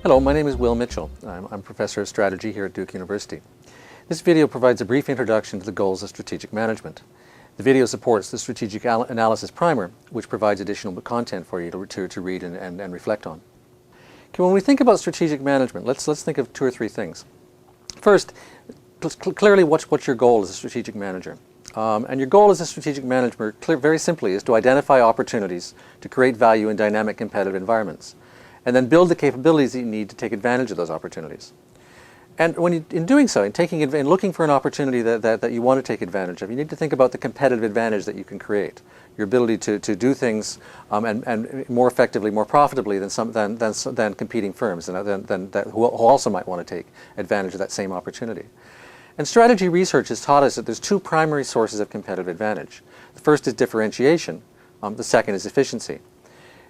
Hello, my name is Will Mitchell. I'm Professor of Strategy here at Duke University. This video provides a brief introduction to the goals of strategic management. The video supports the Strategic Analysis Primer, which provides additional content for you to read and reflect on. Okay, when we think about strategic management, let's think of two or three things. First, clearly what's your goal as a strategic manager? And your goal as a strategic manager, very simply, is to identify opportunities to create value in dynamic competitive environments, and then build the capabilities that you need to take advantage of those opportunities. And in doing so, in looking for an opportunity that you want to take advantage of, you need to think about the competitive advantage that you can create, your ability to do things and more effectively, more profitably than competing firms who also might want to take advantage of that same opportunity. And strategy research has taught us that there's two primary sources of competitive advantage. The first is differentiation, the second is efficiency.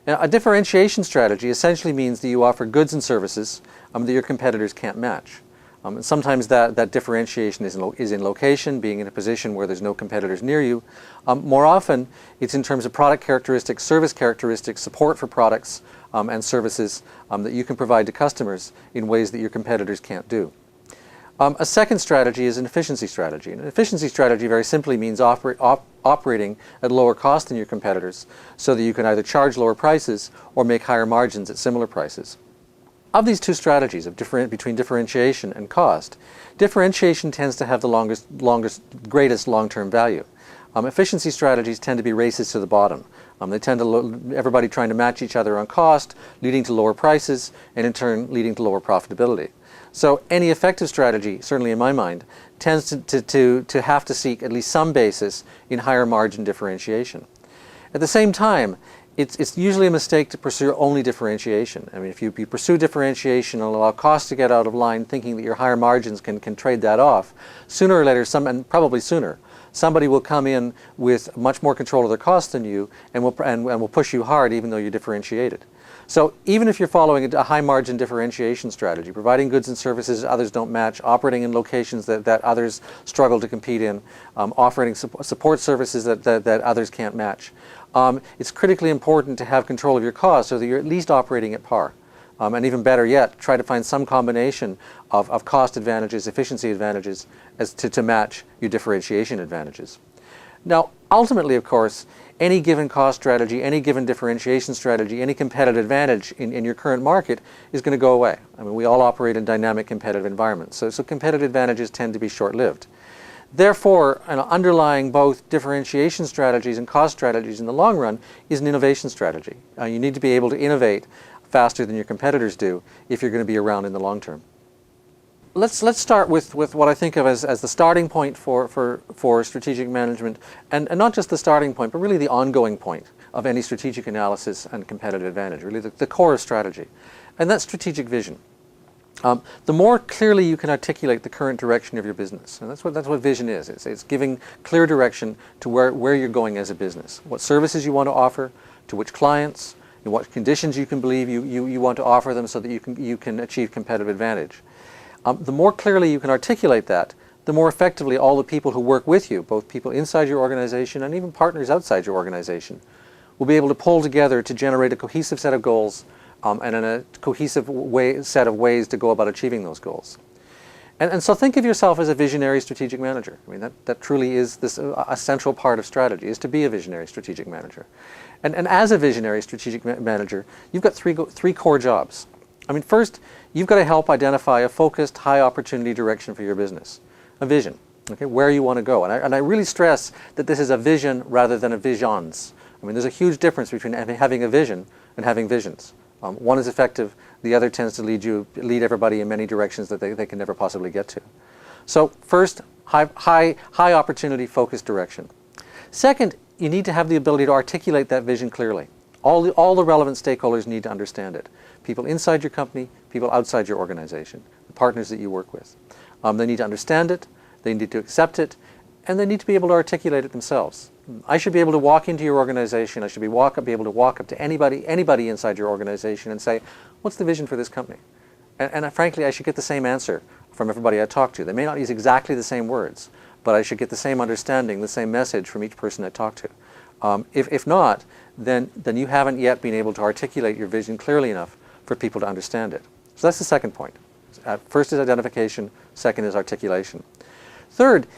Now, a differentiation strategy essentially means that you offer goods and services that your competitors can't match. And sometimes that differentiation is in location, being in a position where there's no competitors near you. More often, it's in terms of product characteristics, service characteristics, support for products and services that you can provide to customers in ways that your competitors can't do. A second strategy is an efficiency strategy. And an efficiency strategy very simply means operating at lower cost than your competitors so that you can either charge lower prices or make higher margins at similar prices. Of these two strategies between differentiation and cost, differentiation tends to have the greatest long-term value. Efficiency strategies tend to be races to the bottom. They tend to everybody trying to match each other on cost, leading to lower prices, and in turn leading to lower profitability. So any effective strategy, certainly in my mind, tends to have to seek at least some basis in higher margin differentiation. At the same time, it's usually a mistake to pursue only differentiation. I mean, if you pursue differentiation and allow costs to get out of line, thinking that your higher margins can trade that off, sooner or later, and probably sooner, somebody will come in with much more control of their costs than you and will push you hard even though you're differentiated. So even if you're following a high margin differentiation strategy, providing goods and services others don't match, operating in locations that others struggle to compete in, offering support services that others can't match, it's critically important to have control of your costs so that you're at least operating at par. And even better yet, try to find some combination of cost advantages, efficiency advantages to match your differentiation advantages. Now, ultimately, of course, any given cost strategy, any given differentiation strategy, any competitive advantage in your current market is going to go away. I mean, we all operate in dynamic competitive environments, so competitive advantages tend to be short-lived. Therefore, underlying both differentiation strategies and cost strategies in the long run is an innovation strategy. You need to be able to innovate faster than your competitors do if you're going to be around in the long term. Let's start with what I think of as the starting point for strategic management, and not just the starting point, but really the ongoing point of any strategic analysis and competitive advantage, really the core of strategy, and that's strategic vision. The more clearly you can articulate the current direction of your business, and that's what vision is. It's giving clear direction to where you're going as a business, what services you want to offer, to which clients, in what conditions you can believe you want to offer them so that you can achieve competitive advantage. The more clearly you can articulate that, the more effectively all the people who work with you, both people inside your organization and even partners outside your organization, will be able to pull together to generate a cohesive set of goals and a cohesive set of ways to go about achieving those goals. And so think of yourself as a visionary strategic manager. I mean, that truly is a central part of strategy, is to be a visionary strategic manager. And as a visionary strategic manager, you've got three core jobs. I mean, first, you've got to help identify a focused, high-opportunity direction for your business, a vision, okay, where you want to go. And I really stress that this is a vision rather than a visions. I mean, there's a huge difference between having a vision and having visions. One is effective, the other tends to lead everybody in many directions that they can never possibly get to. So first, high opportunity, focused direction. Second, you need to have the ability to articulate that vision clearly. All the relevant stakeholders need to understand it. People inside your company, people outside your organization, the partners that you work with. They need to understand it, they need to accept it, and they need to be able to articulate it themselves. I should be able to walk into your organization, I should be able to walk up to anybody inside your organization and say, what's the vision for this company? And frankly, I should get the same answer from everybody I talk to. They may not use exactly the same words, but I should get the same understanding, the same message from each person I talk to. If not, then you haven't yet been able to articulate your vision clearly enough for people to understand it. So that's the second point. First is identification, second is articulation. Third,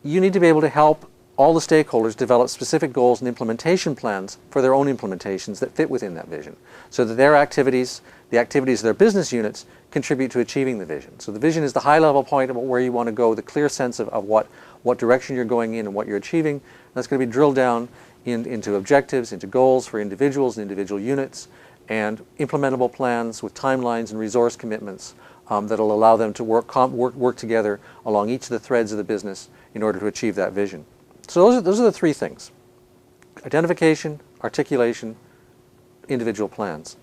you need to be able to help all the stakeholders develop specific goals and implementation plans for their own implementations that fit within that vision, so that their activities, the activities of their business units, contribute to achieving the vision. So the vision is the high-level point about where you want to go, the clear sense of what direction you're going in and what you're achieving. That's going to be drilled down into objectives, into goals for individuals and individual units, and implementable plans with timelines and resource commitments that'll allow them to work together along each of the threads of the business in order to achieve that vision. So those are the three things: identification, articulation, individual plans.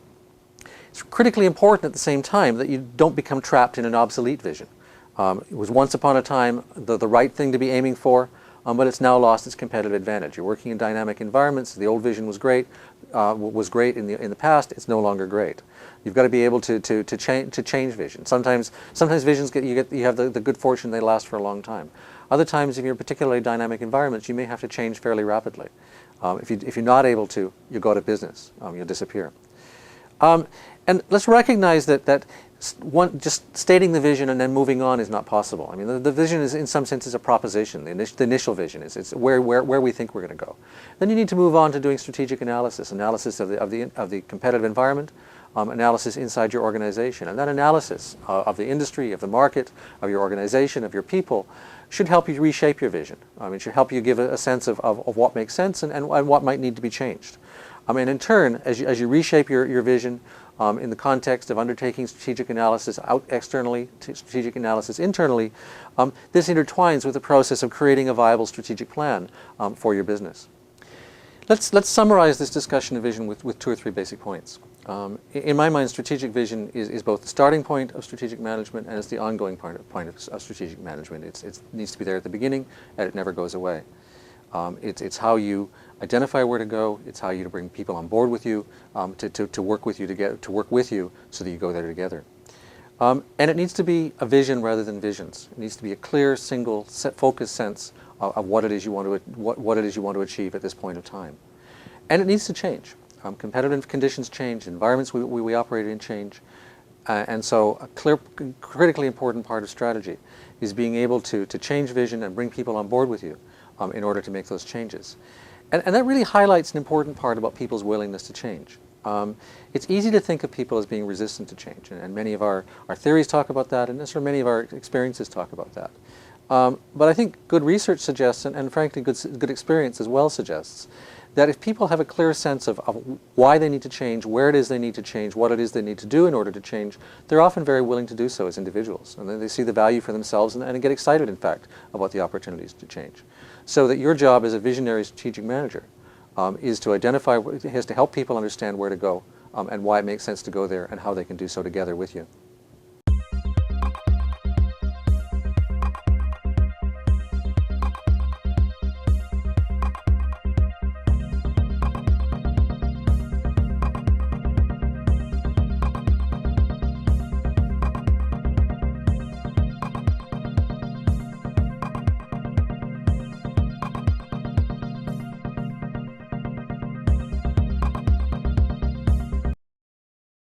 It's critically important at the same time that you don't become trapped in an obsolete vision. It was once upon a time the right thing to be aiming for, but it's now lost its competitive advantage. You're working in dynamic environments. The old vision was great in the past. It's no longer great. You've got to be able to change vision. Sometimes visions you have the good fortune they last for a long time. Other times, if you're in particularly dynamic environments, you may have to change fairly rapidly. If you're not able to, you go out of business. You'll disappear. And let's recognize that just stating the vision and then moving on is not possible. I mean, the vision is, in some sense, is a proposition. The initial vision is where we think we're going to go. Then you need to move on to doing strategic analysis of the competitive environment, analysis inside your organization, and that analysis of the industry, of the market, of your organization, of your people, should help you reshape your vision. It should help you give a sense of what makes sense and what might need to be changed. In turn, as you reshape your vision in the context of undertaking strategic analysis out externally, strategic analysis internally, this intertwines with the process of creating a viable strategic plan for your business. Let's summarize this discussion of vision with two or three basic points. In my mind, strategic vision is both the starting point of strategic management and it's the ongoing point of strategic management. It needs to be there at the beginning and it never goes away. It's how you identify where to go. It's how you bring people on board with you to work with you to work with you so that you go there together. And it needs to be a vision rather than visions. It needs to be a clear, single, focused sense of what it is you want to achieve at this point of time. And it needs to change. Competitive conditions change. Environments we operate in change. And so a critically important part of strategy is being able to change vision and bring people on board with you in order to make those changes. And that really highlights an important part about people's willingness to change. It's easy to think of people as being resistant to change, and many of our theories talk about that, and many of our experiences talk about that. But I think good research suggests, and frankly good experience as well suggests, that if people have a clear sense of why they need to change, where it is they need to change, what it is they need to do in order to change, they're often very willing to do so as individuals. And then they see the value for themselves and get excited, in fact, about the opportunities to change. So that your job as a visionary strategic manager is to help people understand where to go and why it makes sense to go there and how they can do so together with you.